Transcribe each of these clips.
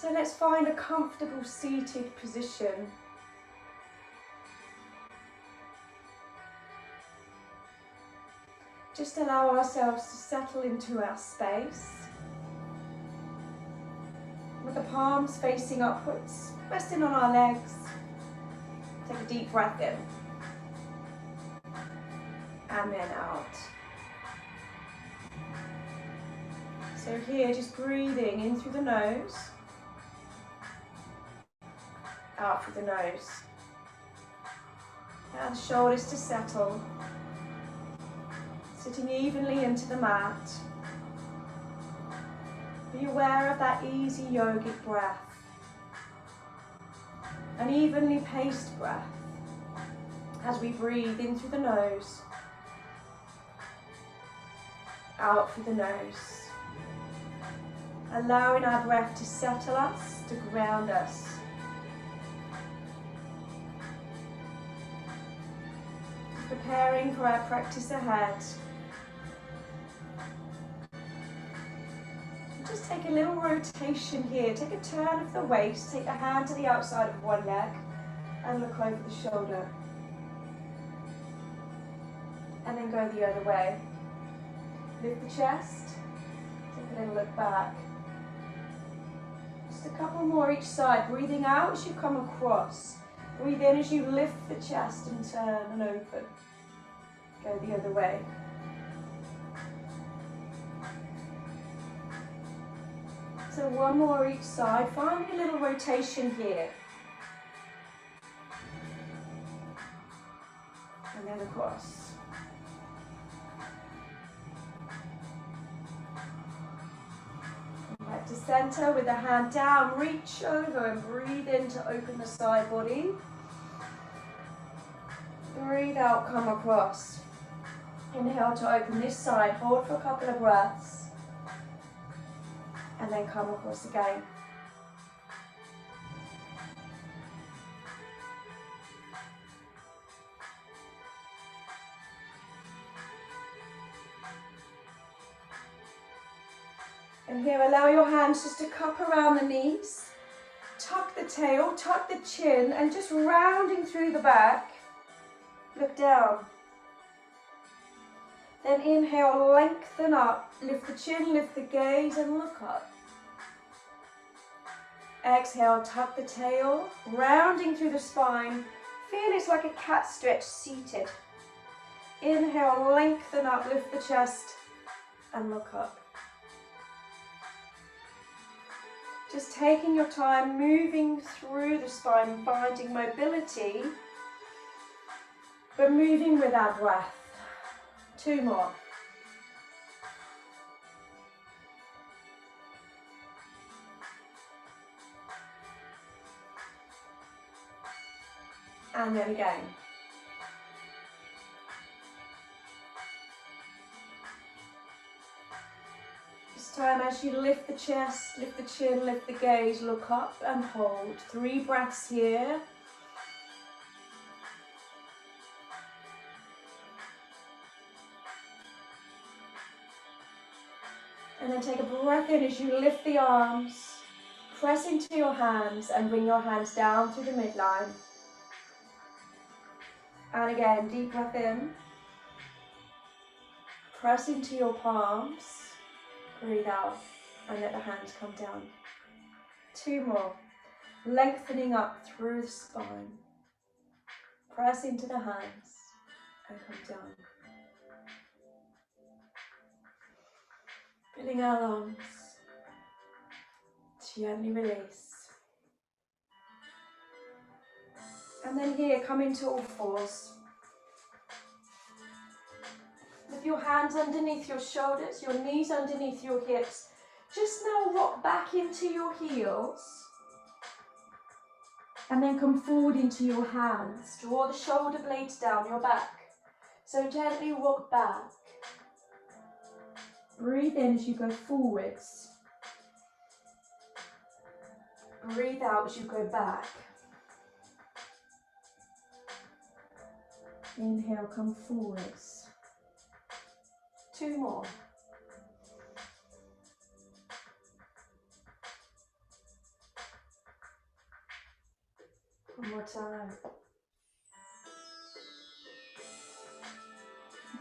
So let's find a comfortable seated position. Just allow ourselves to settle into our space. With the palms facing upwards, resting on our legs. Take a deep breath in. And then out. So here, just breathing in through the nose. Out through the nose. Allow the shoulders to settle. Sitting evenly into the mat. Be aware of that easy yogic breath. An evenly paced breath as we breathe in through the nose. Out through the nose. Allowing our breath to settle us, to ground us. Preparing for our practice ahead. Just take a little rotation here. Take a turn of the waist. Take the hand to the outside of one leg and look over the shoulder. And then go the other way. Lift the chest. Take a little look back. Just a couple more each side. Breathing out as you come across. Breathe in as you lift the chest and turn and open. Go the other way. So one more each side. Find a little rotation here. And then across. Back to center with the hand down. Reach over and breathe in to open the side body. Breathe out, come across. Inhale to open this side. Hold for a couple of breaths. And then come across again. And here, allow your hands just to cup around the knees. Tuck the tail, tuck the chin, and just rounding through the back. Look down. Then inhale, lengthen up. Lift the chin, lift the gaze, and look up. Exhale, tuck the tail, rounding through the spine. Feel it's like a cat stretch, seated. Inhale, lengthen up, lift the chest, and look up. Just taking your time, moving through the spine, finding mobility, but moving with our breath. 2 more. And then again. This time as you lift the chest, lift the chin, lift the gaze, look up and hold. 3 breaths here. And then take a breath in as you lift the arms, press into your hands and bring your hands down through the midline. And again, deep breath in. Press into your palms, breathe out and let the hands come down. 2 more, lengthening up through the spine. Press into the hands and come down. Filling our lungs, gently release. And then here, come into all fours. With your hands underneath your shoulders, your knees underneath your hips. Just now rock back into your heels. And then come forward into your hands. Draw the shoulder blades down your back. So gently rock back. Breathe in as you go forwards. Breathe out as you go back. Inhale, come forwards. 2 more. One more time.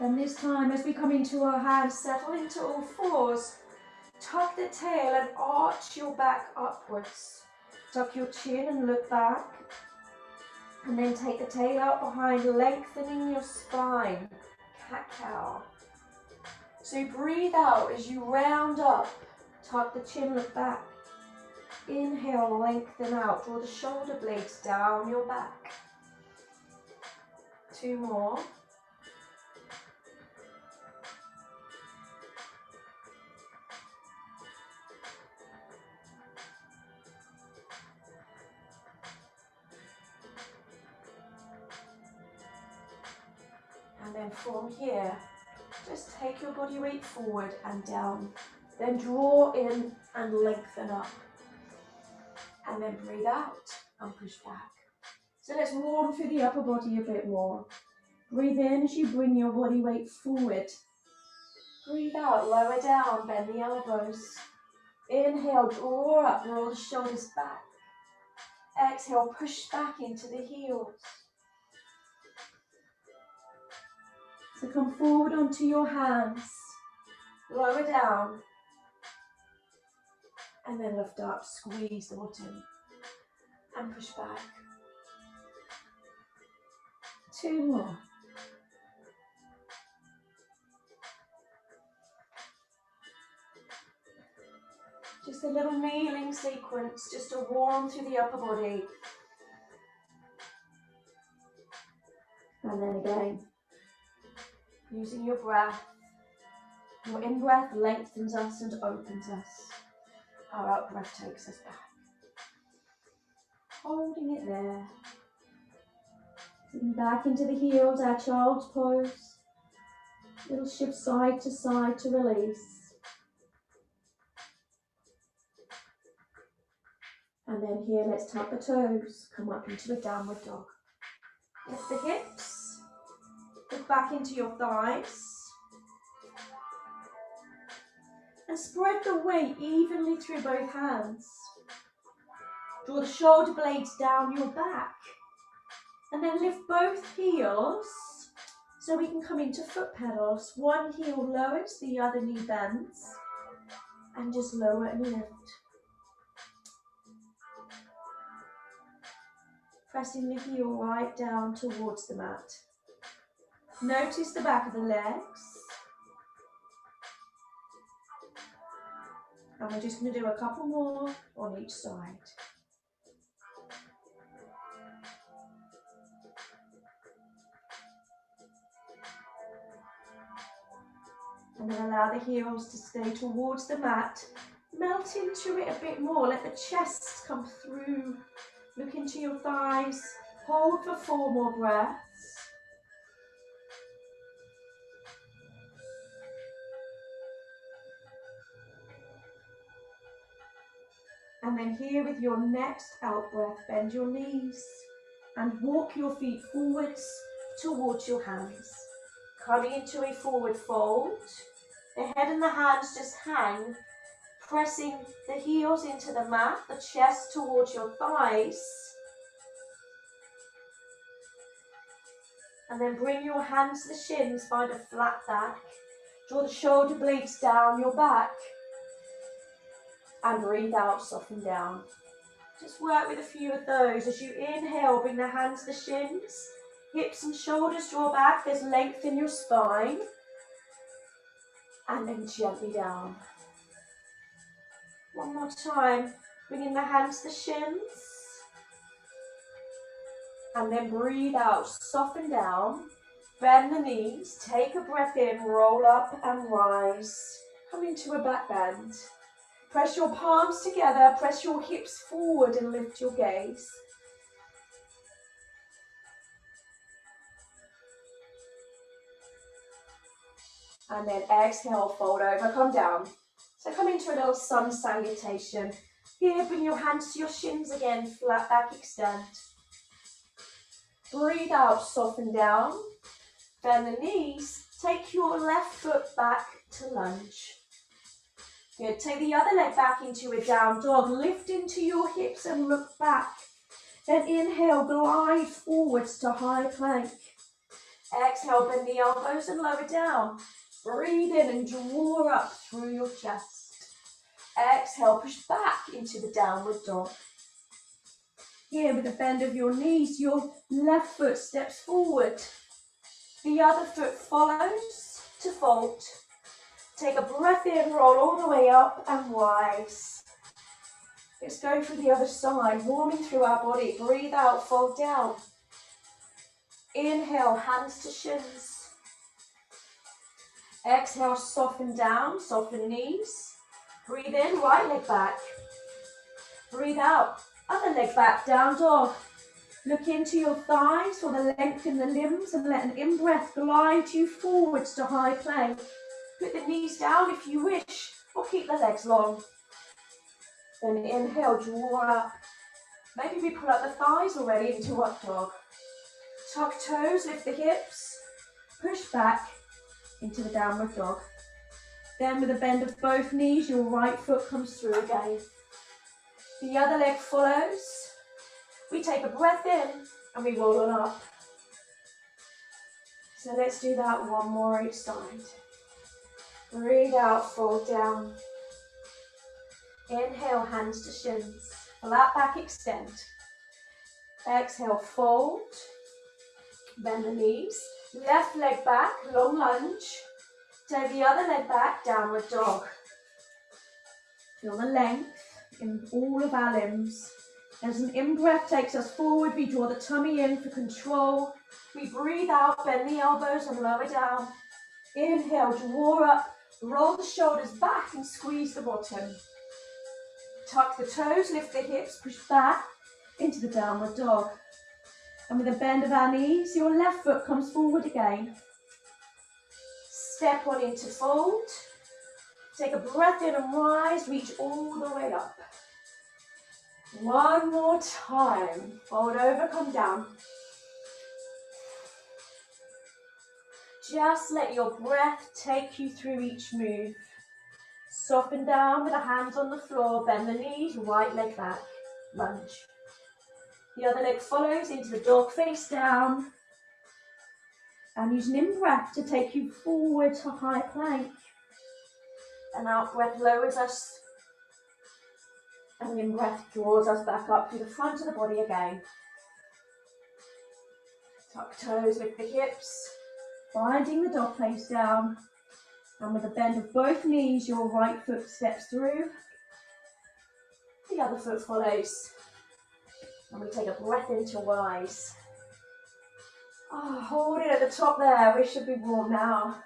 Then this time, as we come into our hands, settle into all fours. Tuck the tail and arch your back upwards. Tuck your chin and look back. And then take the tail out behind, lengthening your spine. Cat-cow. So breathe out as you round up. Tuck the chin, look back. Inhale, lengthen out. Draw the shoulder blades down your back. 2 more. And then from here, just take your body weight forward and down. Then draw in and lengthen up. And then breathe out and push back. So let's warm through the upper body a bit more. Breathe in as you bring your body weight forward. Breathe out, lower down, bend the elbows. Inhale, draw up, roll the shoulders back. Exhale, push back into the heels. So come forward onto your hands, lower down, and then lift up, squeeze the bottom, and push back. 2 more. Just a little kneeling sequence, just to warm through the upper body. And then again, using your breath. Your in-breath lengthens us and opens us. Our out-breath takes us back. Holding it there. Sitting back into the heels, our child's pose. Little shift side to release. And then here, let's tuck the toes. Come up into a downward dog. Lift the hips. Look back into your thighs. And spread the weight evenly through both hands. Draw the shoulder blades down your back. And then lift both heels so we can come into foot pedals. One heel lowers, the other knee bends. And just lower and lift. Pressing the heel right down towards the mat. Notice the back of the legs. And we're just going to do a couple more on each side. And then allow the heels to stay towards the mat. Melt into it a bit more. Let the chest come through. Look into your thighs. Hold for 4 more breaths. And then here with your next out breath, bend your knees and walk your feet forwards towards your hands. Coming into a forward fold. The head and the hands just hang, pressing the heels into the mat, the chest towards your thighs. And then bring your hands to the shins, find a flat back. Draw the shoulder blades down your back. And breathe out, soften down. Just work with a few of those. As you inhale, bring the hands to the shins. Hips and shoulders draw back. There's length in your spine. And then gently down. One more time. Bringing the hands to the shins. And then breathe out, soften down. Bend the knees. Take a breath in, roll up and rise. Come into a back bend. Press your palms together, press your hips forward and lift your gaze. And then exhale, fold over, come down. So come into a little sun salutation. Here, bring your hands to your shins again, flat back extend. Breathe out, soften down. Bend the knees, take your left foot back to lunge. Good, take the other leg back into a down dog. Lift into your hips and look back. Then inhale, glide forwards to high plank. Exhale, bend the elbows and lower down. Breathe in and draw up through your chest. Exhale, push back into the downward dog. Here, with the bend of your knees, your left foot steps forward. The other foot follows to fold. Take a breath in, roll all the way up and rise. Let's go for the other side, warming through our body. Breathe out, fold down. Inhale, hands to shins. Exhale, soften down, soften knees. Breathe in, right leg back. Breathe out, other leg back, down dog. Look into your thighs for the length in the limbs and let an in-breath glide you forwards to high plank. Put the knees down if you wish, or keep the legs long. Then inhale, draw up. Maybe we pull up the thighs already into up dog. Tuck toes, lift the hips. Push back into the downward dog. Then with a bend of both knees, your right foot comes through again. The other leg follows. We take a breath in and we roll on up. So let's do that one more each side. Breathe out, fold down. Inhale, hands to shins. Flat back, extend. Exhale, fold. Bend the knees. Left leg back, long lunge. Take the other leg back, downward dog. Feel the length in all of our limbs. As an in-breath takes us forward, we draw the tummy in for control. We breathe out, bend the elbows and lower down. Inhale, draw up, roll the shoulders back and squeeze the bottom. Tuck the toes, lift the hips, push back into the downward dog. And with a bend of our knees, your left foot comes forward again. Step on into fold. Take a breath in and rise, reach all the way up. One more time. Fold over, come down. Just let your breath take you through each move. Soften down with the hands on the floor, bend the knees, right leg back, lunge. The other leg follows into the dog face down. And use an in-breath to take you forward to high plank. An out-breath lowers us. And an in-breath draws us back up to the front of the body again. Tuck toes, lift the hips, finding the dog face down. And with a bend of both knees, your right foot steps through. The other foot follows. And we take a breath in to rise. Oh, hold it at the top there. We should be warm now.